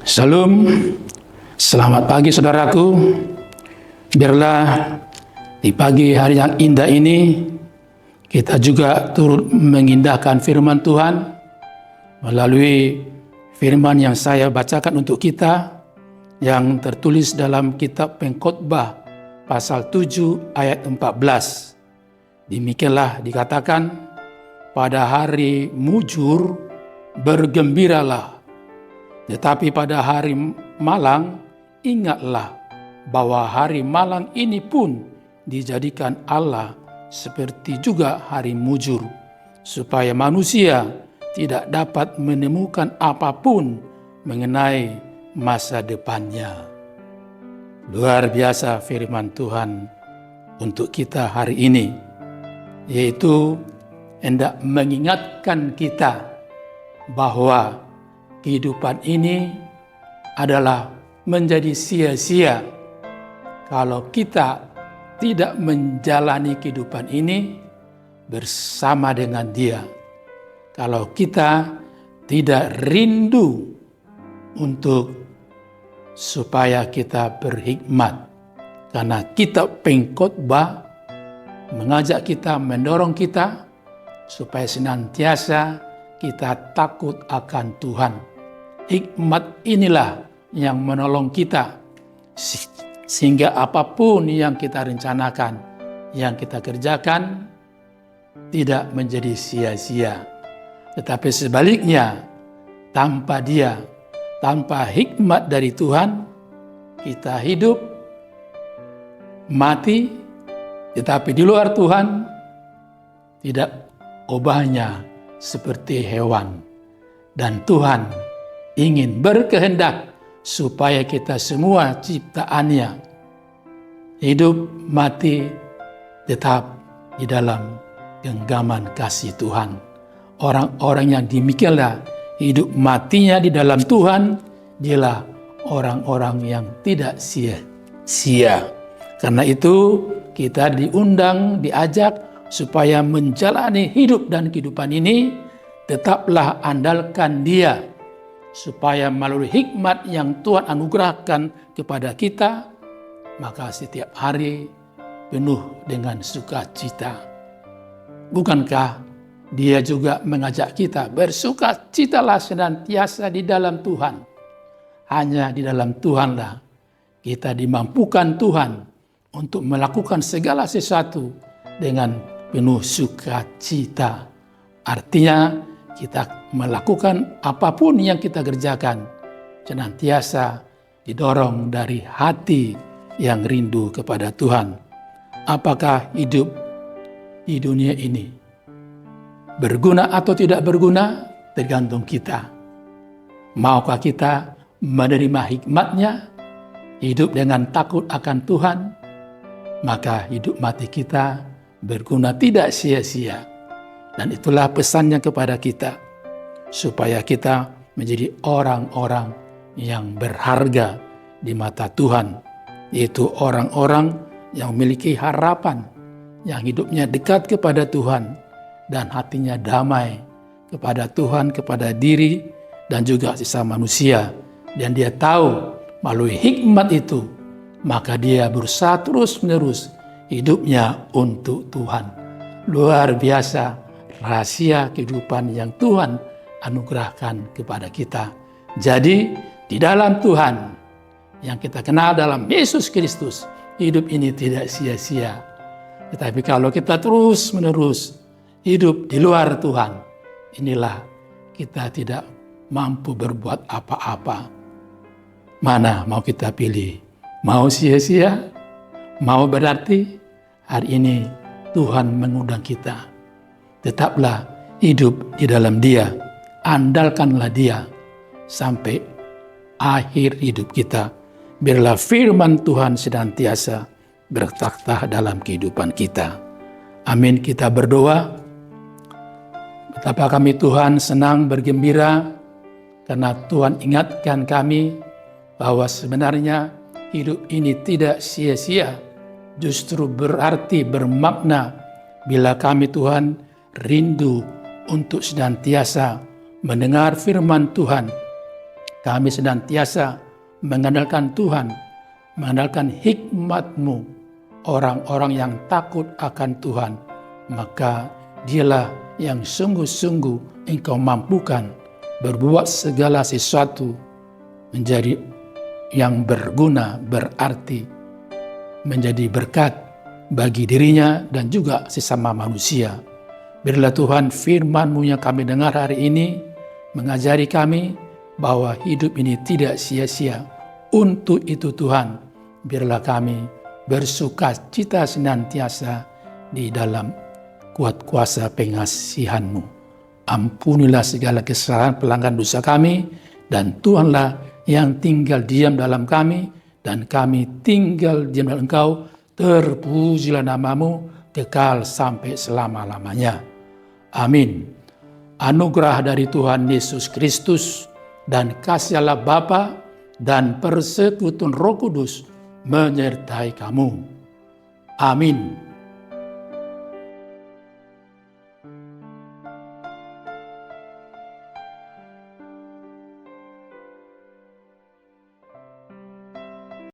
Salam, selamat pagi saudaraku. Biarlah di pagi hari yang indah ini kita juga turut mengindahkan firman Tuhan melalui firman yang saya bacakan untuk kita yang tertulis dalam kitab Pengkhotbah pasal 7 ayat 14. Demikianlah dikatakan, pada hari mujur bergembiralah, tetapi pada hari malang ingatlah bahwa hari malang ini pun dijadikan Allah seperti juga hari mujur, supaya manusia tidak dapat menemukan apapun mengenai masa depannya. Luar biasa firman Tuhan untuk kita hari ini, yaitu hendak mengingatkan kita bahwa kehidupan ini adalah menjadi sia-sia kalau kita tidak menjalani kehidupan ini bersama dengan Dia. Kalau kita tidak rindu untuk supaya kita berhikmat, karena kitab Pengkhotbah mengajak kita, mendorong kita supaya senantiasa kita takut akan Tuhan. Hikmat inilah yang menolong kita sehingga apapun yang kita rencanakan, yang kita kerjakan tidak menjadi sia-sia. Tetapi sebaliknya, tanpa Dia, tanpa hikmat dari Tuhan, kita hidup, mati, tetapi di luar Tuhan tidak ubahnya seperti hewan. Dan Tuhan ingin berkehendak supaya kita semua ciptaannya hidup, mati, tetap di dalam genggaman kasih Tuhan. Orang-orang yang demikianlah hidup matinya di dalam Tuhan, dialah orang-orang yang tidak sia-sia. Karena itu kita diundang, diajak supaya menjalani hidup dan kehidupan ini, tetaplah andalkan Dia, supaya melalui hikmat yang Tuhan anugerahkan kepada kita, maka setiap hari penuh dengan sukacita. Bukankah Dia juga mengajak kita bersukacitalah senantiasa di dalam Tuhan? Hanya di dalam Tuhanlah kita dimampukan Tuhan untuk melakukan segala sesuatu dengan penuh sukacita. Artinya kita melakukan apapun yang kita kerjakan senantiasa didorong dari hati yang rindu kepada Tuhan. Apakah hidup di dunia ini berguna atau tidak berguna tergantung kita. Maukah kita menerima hikmatnya, hidup dengan takut akan Tuhan, maka hidup mati kita berguna, tidak sia-sia. Dan itulah pesannya kepada kita, supaya kita menjadi orang-orang yang berharga di mata Tuhan, yaitu orang-orang yang memiliki harapan, yang hidupnya dekat kepada Tuhan, dan hatinya damai kepada Tuhan, kepada diri, dan juga sesama manusia. Dan dia tahu melalui hikmat itu, maka dia berusaha terus-menerus hidupnya untuk Tuhan. Luar biasa rahasia kehidupan yang Tuhan anugerahkan kepada kita. Jadi di dalam Tuhan yang kita kenal dalam Yesus Kristus, hidup ini tidak sia-sia. Tetapi kalau kita terus-menerus hidup di luar Tuhan, inilah kita tidak mampu berbuat apa-apa. Mana mau kita pilih? Mau sia-sia? Mau berarti? Hari ini Tuhan mengundang kita. Tetaplah hidup di dalam Dia. Andalkanlah Dia sampai akhir hidup kita. Biarlah firman Tuhan senantiasa bertakhta dalam kehidupan kita. Amin. Kita berdoa. Betapa kami Tuhan senang bergembira karena Tuhan ingatkan kami bahwa sebenarnya hidup ini tidak sia-sia, justru berarti bermakna bila kami Tuhan rindu untuk senantiasa mendengar firman Tuhan, kami senantiasa mengandalkan Tuhan, mengandalkan hikmat-Mu. Orang-orang yang takut akan Tuhan, maka dialah yang sungguh-sungguh Engkau mampukan berbuat segala sesuatu menjadi yang berguna, berarti, menjadi berkat bagi dirinya dan juga sesama manusia. Biarlah Tuhan firman-Mu yang kami dengar hari ini mengajari kami bahwa hidup ini tidak sia-sia. Untuk itu Tuhan, biarlah kami bersukacita senantiasa di dalam kuat kuasa pengasihan-Mu. Ampunilah segala kesalahan pelanggaran dosa kami, dan Tuhanlah yang tinggal diam dalam kami, dan kami tinggal diam dalam Engkau. Terpujilah nama-Mu kekal sampai selama-lamanya. Amin. Anugerah dari Tuhan Yesus Kristus dan kasih Allah Bapa dan persekutuan Roh Kudus menyertai kamu. Amin.